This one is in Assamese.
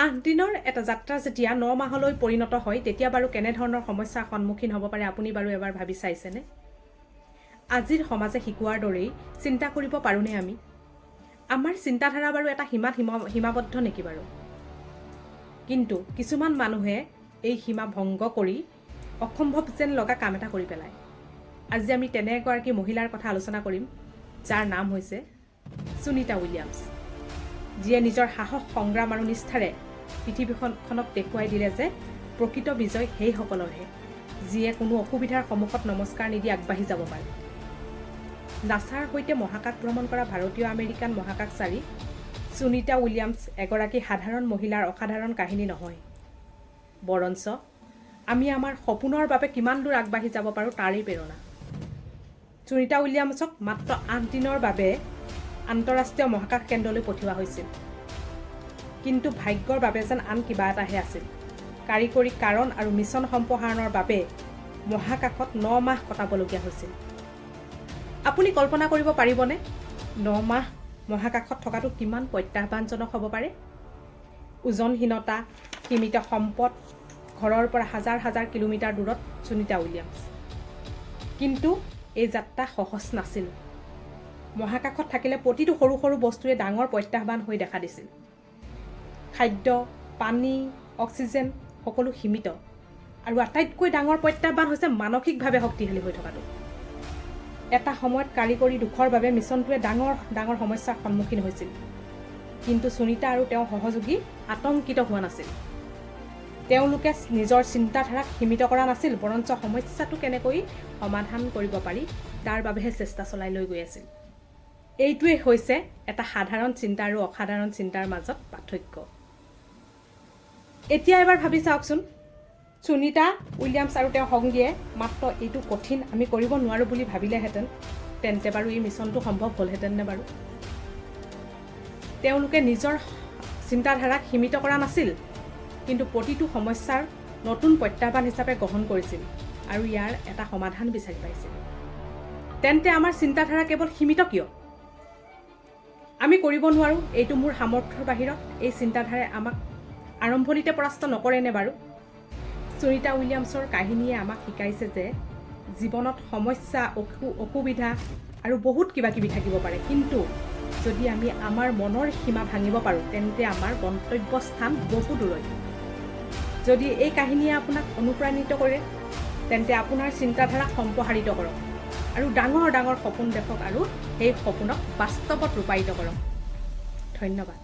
8 দিনৰ এটা যাত্ৰা যেতিয়া 9 মাহলৈ পৰিণত হয় তেতিয়া বাৰু কেনে ধৰণৰ সমস্যাৰ সন্মুখীন হ'ব পাৰে আপুনি বাৰু এবাৰ ভাবি চাইছেনে? আজিৰ সমাজে শিকোৱাৰ দৰেই চিন্তা কৰিব পাৰোঁনে আমি? আমাৰ চিন্তাধাৰা বাৰু এটা সীমাবদ্ধ নেকি বাৰু? কিন্তু কিছুমান মানুহে এই সীমা ভংগ কৰি অসম্ভৱ যেন লগা কাম এটা কৰি পেলায়। আজি আমি তেনে এগৰাকী মহিলাৰ কথা আলোচনা কৰিম, যাৰ নাম হৈছে সুনিতা উইলিয়ামছ, যিয়ে নিজৰ সাহস, সংগ্ৰাম আৰু নিষ্ঠাৰে পৃথিৱীখনক দেখুৱাই দিলে যে প্ৰকৃত বিজয় সেইসকলৰহে যিয়ে কোনো অসুবিধাৰ সন্মুখত নমস্কাৰ নিদি আগবাঢ়ি যাব পাৰে। নাছাৰ সৈতে মহাকাশ ভ্ৰমণ কৰা ভাৰতীয় আমেৰিকান মহাকাশচাৰী সুনিতা উইলিয়ামছ এগৰাকী সাধাৰণ মহিলাৰ অসাধাৰণ কাহিনী নহয়, বৰঞ্চ আমি আমাৰ সপোনৰ বাবে কিমান দূৰ আগবাঢ়ি যাব পাৰোঁ তাৰেই প্ৰেৰণা। সুনিতা উইলিয়ামছক মাত্ৰ 8 দিনৰ বাবে আন্তঃৰাষ্ট্ৰীয় মহাকাশ কেন্দ্ৰলৈ পঠিওৱা হৈছিল। কিন্তু ভাগ্যৰ বাবে যেন আন কিবা এটাহে আছিল। কাৰিকৰী কাৰণ আৰু মিছন সম্প্ৰসাৰণৰ বাবে মহাকাশত 9 মাহ কটাবলগীয়া হৈছিল। আপুনি কল্পনা কৰিব পাৰিবনে 9 মাহ মহাকাশত থকাটো কিমান প্ৰত্যাহ্বানজনক হ'ব পাৰে? ওজনহীনতা, সীমিত সম্পদ, ঘৰৰ পৰা হাজাৰ হাজাৰ কিলোমিটাৰ দূৰত সুনিতা উইলিয়ামছ। কিন্তু এই যাত্ৰা সহজ নাছিল। মহাকাশত থাকিলে প্ৰতিটো সৰু সৰু বস্তুৱে ডাঙৰ প্ৰত্যাহ্বান হৈ দেখা দিছিল। খাদ্য, পানী, অক্সিজেন সকলো সীমিত, আৰু আটাইতকৈ ডাঙৰ প্ৰত্যাহ্বান হৈছে মানসিকভাৱে শক্তিশালী হৈ থকাটো। এটা সময়ত কাৰিকৰী দুখৰ বাবে মিছনটোৱে ডাঙৰ ডাঙৰ সমস্যাৰ সন্মুখীন হৈছিল। কিন্তু সুনিতা আৰু তেওঁৰ সহযোগী আতংকিত হোৱা নাছিল। তেওঁলোকে নিজৰ চিন্তাধাৰাক সীমিত কৰা নাছিল, বৰঞ্চ সমস্যাটো কেনেকৈ সমাধান কৰিব পাৰি তাৰ বাবেহে চেষ্টা চলাই লৈ গৈ আছিল। এইটোৱে হৈছে এটা সাধাৰণ চিন্তা আৰু অসাধাৰণ চিন্তাৰ মাজত পাৰ্থক্য। এতিয়া এবাৰ ভাবি চাওকচোন, সুনিতা উইলিয়ামছ আৰু তেওঁৰ সংগীয়ে মাত্ৰ এইটো কঠিন আমি কৰিব নোৱাৰোঁ বুলি ভাবিলেহেঁতেন, তেন্তে বাৰু এই মিছনটো সম্ভৱ হ'লহেঁতেন নে বাৰু? তেওঁলোকে নিজৰ চিন্তাধাৰাক সীমিত কৰা নাছিল, কিন্তু প্ৰতিটো সমস্যাৰ নতুন প্ৰত্যাহ্বান হিচাপে গ্ৰহণ কৰিছিল আৰু ইয়াৰ এটা সমাধান বিচাৰি পাইছিল। তেন্তে আমাৰ চিন্তাধাৰা কেৱল সীমিত কিয়? আমি কৰিব নোৱাৰোঁ, এইটো মোৰ সামৰ্থ্যৰ বাহিৰত, এই চিন্তাধাৰাই আমাক আৰম্ভণিতে পৰাস্ত নকৰেনে বাৰু? সুনিতা উইলিয়ামছৰ কাহিনীয়ে আমাক শিকাইছে যে জীৱনত সমস্যা, অসুবিধা আৰু বহুত কিবা কিবি থাকিব পাৰে, কিন্তু যদি আমি আমাৰ মনৰ সীমা ভাঙিব পাৰোঁ তেন্তে আমাৰ গন্তব্যস্থান বহু দূৰৈ। যদি এই কাহিনীয়ে আপোনাক অনুপ্ৰাণিত কৰে তেন্তে আপোনাৰ চিন্তাধাৰাক সম্প্ৰসাৰিত কৰক আৰু ডাঙৰ ডাঙৰ সপোন দেখক আৰু সেই সপোনক বাস্তৱত ৰূপায়িত কৰক। ধন্যবাদ।